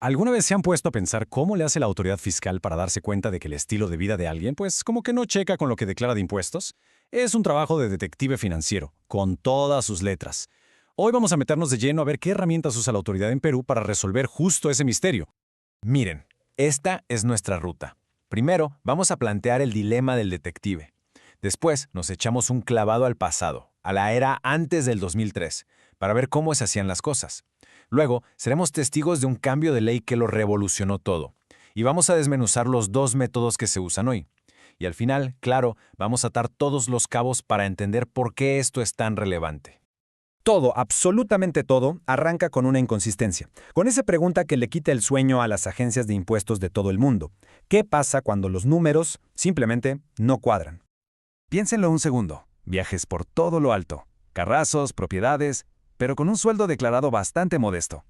¿Alguna vez se han puesto a pensar cómo le hace la autoridad fiscal para darse cuenta de que el estilo de vida de alguien, pues como que no checa con lo que declara de impuestos? Es un trabajo de detective financiero, con todas sus letras. Hoy vamos a meternos de lleno a ver qué herramientas usa la autoridad en Perú para resolver justo ese misterio. Miren, esta es nuestra ruta. Primero, vamos a plantear el dilema del detective. Después, nos echamos un clavado al pasado, a la era antes del 2003, para ver cómo se hacían las cosas. Luego, seremos testigos de un cambio de ley que lo revolucionó todo. Y vamos a desmenuzar los dos métodos que se usan hoy. Y al final, claro, vamos a atar todos los cabos para entender por qué esto es tan relevante. Todo, absolutamente todo, arranca con una inconsistencia, con esa pregunta que le quita el sueño a las agencias de impuestos de todo el mundo. ¿Qué pasa cuando los números simplemente no cuadran? Piénsenlo un segundo. Viajes por todo lo alto, carrazos, propiedades, pero con un sueldo declarado bastante modesto.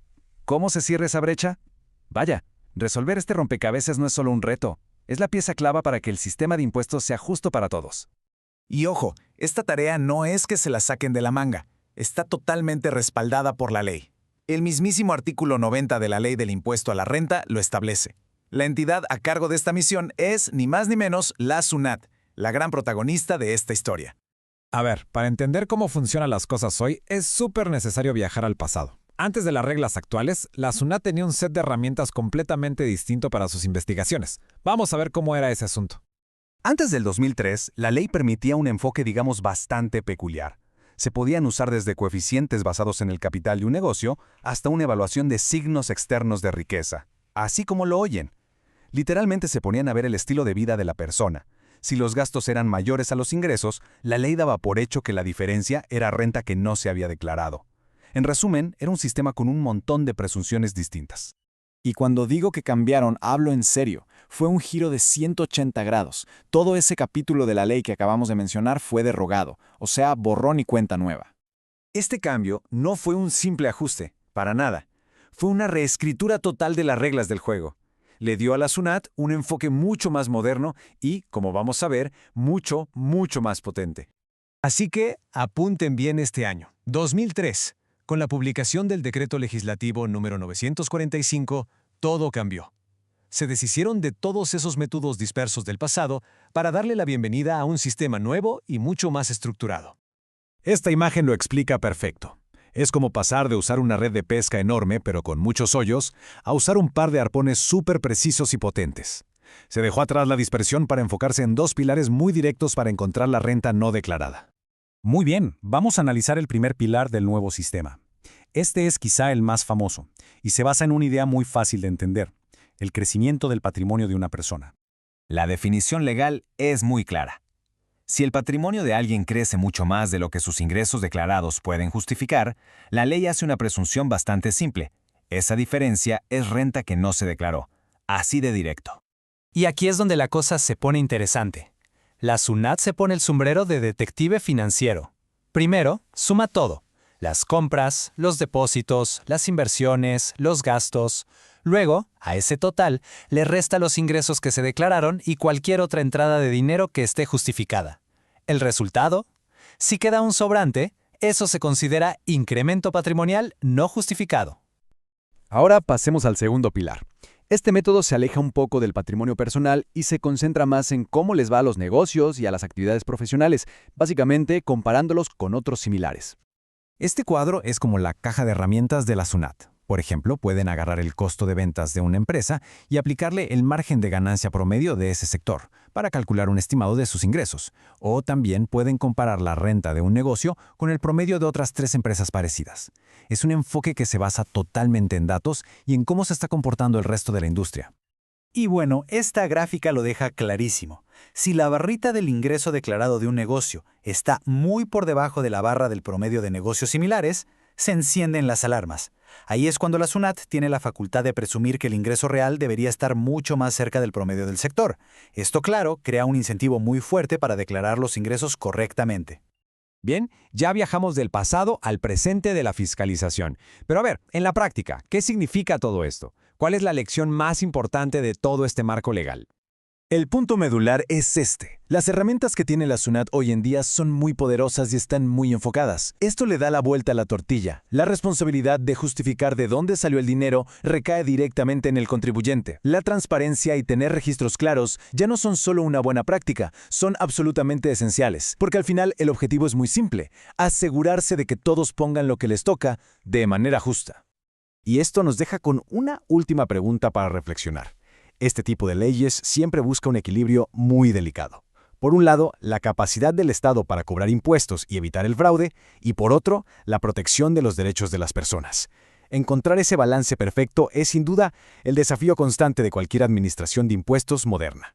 ¿Cómo se cierra esa brecha? Vaya, resolver este rompecabezas no es solo un reto, es la pieza clave para que el sistema de impuestos sea justo para todos. Y ojo, esta tarea no es que se la saquen de la manga, está totalmente respaldada por la ley. El mismísimo artículo 90 de la Ley del Impuesto a la Renta lo establece. La entidad a cargo de esta misión es, ni más ni menos, la SUNAT, la gran protagonista de esta historia. A ver, para entender cómo funcionan las cosas hoy, es súper necesario viajar al pasado. Antes de las reglas actuales, la SUNAT tenía un set de herramientas completamente distinto para sus investigaciones. Vamos a ver cómo era ese asunto. Antes del 2003, la ley permitía un enfoque, digamos, bastante peculiar. Se podían usar desde coeficientes basados en el capital de un negocio hasta una evaluación de signos externos de riqueza, así como lo oyen. Literalmente se ponían a ver el estilo de vida de la persona. Si los gastos eran mayores a los ingresos, la ley daba por hecho que la diferencia era renta que no se había declarado. En resumen, era un sistema con un montón de presunciones distintas. Y cuando digo que cambiaron, hablo en serio. Fue un giro de 180 grados. Todo ese capítulo de la ley que acabamos de mencionar fue derogado, o sea, borrón y cuenta nueva. Este cambio no fue un simple ajuste, para nada. Fue una reescritura total de las reglas del juego. Le dio a la SUNAT un enfoque mucho más moderno y, como vamos a ver, mucho, mucho más potente. Así que apunten bien este año, 2003, con la publicación del Decreto Legislativo número 945, todo cambió. Se deshicieron de todos esos métodos dispersos del pasado para darle la bienvenida a un sistema nuevo y mucho más estructurado. Esta imagen lo explica perfecto. Es como pasar de usar una red de pesca enorme, pero con muchos hoyos, a usar un par de arpones súper precisos y potentes. Se dejó atrás la dispersión para enfocarse en dos pilares muy directos para encontrar la renta no declarada. Muy bien, vamos a analizar el primer pilar del nuevo sistema. Este es quizá el más famoso, y se basa en una idea muy fácil de entender: el crecimiento del patrimonio de una persona. La definición legal es muy clara. Si el patrimonio de alguien crece mucho más de lo que sus ingresos declarados pueden justificar, la ley hace una presunción bastante simple. Esa diferencia es renta que no se declaró. Así de directo. Y aquí es donde la cosa se pone interesante. La SUNAT se pone el sombrero de detective financiero. Primero, suma todo: las compras, los depósitos, las inversiones, los gastos. Luego, a ese total, le resta los ingresos que se declararon y cualquier otra entrada de dinero que esté justificada. ¿El resultado? Si queda un sobrante, eso se considera incremento patrimonial no justificado. Ahora pasemos al segundo pilar. Este método se aleja un poco del patrimonio personal y se concentra más en cómo les va a los negocios y a las actividades profesionales, básicamente comparándolos con otros similares. Este cuadro es como la caja de herramientas de la SUNAT. Por ejemplo, pueden agarrar el costo de ventas de una empresa y aplicarle el margen de ganancia promedio de ese sector para calcular un estimado de sus ingresos. O también pueden comparar la renta de un negocio con el promedio de otras 3 empresas parecidas. Es un enfoque que se basa totalmente en datos y en cómo se está comportando el resto de la industria. Y bueno, esta gráfica lo deja clarísimo. Si la barrita del ingreso declarado de un negocio está muy por debajo de la barra del promedio de negocios similares, se encienden las alarmas. Ahí es cuando la SUNAT tiene la facultad de presumir que el ingreso real debería estar mucho más cerca del promedio del sector. Esto, claro, crea un incentivo muy fuerte para declarar los ingresos correctamente. Bien, ya viajamos del pasado al presente de la fiscalización. Pero a ver, en la práctica, ¿qué significa todo esto? ¿Cuál es la lección más importante de todo este marco legal? El punto medular es este. Las herramientas que tiene la SUNAT hoy en día son muy poderosas y están muy enfocadas. Esto le da la vuelta a la tortilla. La responsabilidad de justificar de dónde salió el dinero recae directamente en el contribuyente. La transparencia y tener registros claros ya no son solo una buena práctica, son absolutamente esenciales. Porque al final el objetivo es muy simple: asegurarse de que todos pongan lo que les toca de manera justa. Y esto nos deja con una última pregunta para reflexionar. Este tipo de leyes siempre busca un equilibrio muy delicado. Por un lado, la capacidad del Estado para cobrar impuestos y evitar el fraude, y por otro, la protección de los derechos de las personas. Encontrar ese balance perfecto es sin duda el desafío constante de cualquier administración de impuestos moderna.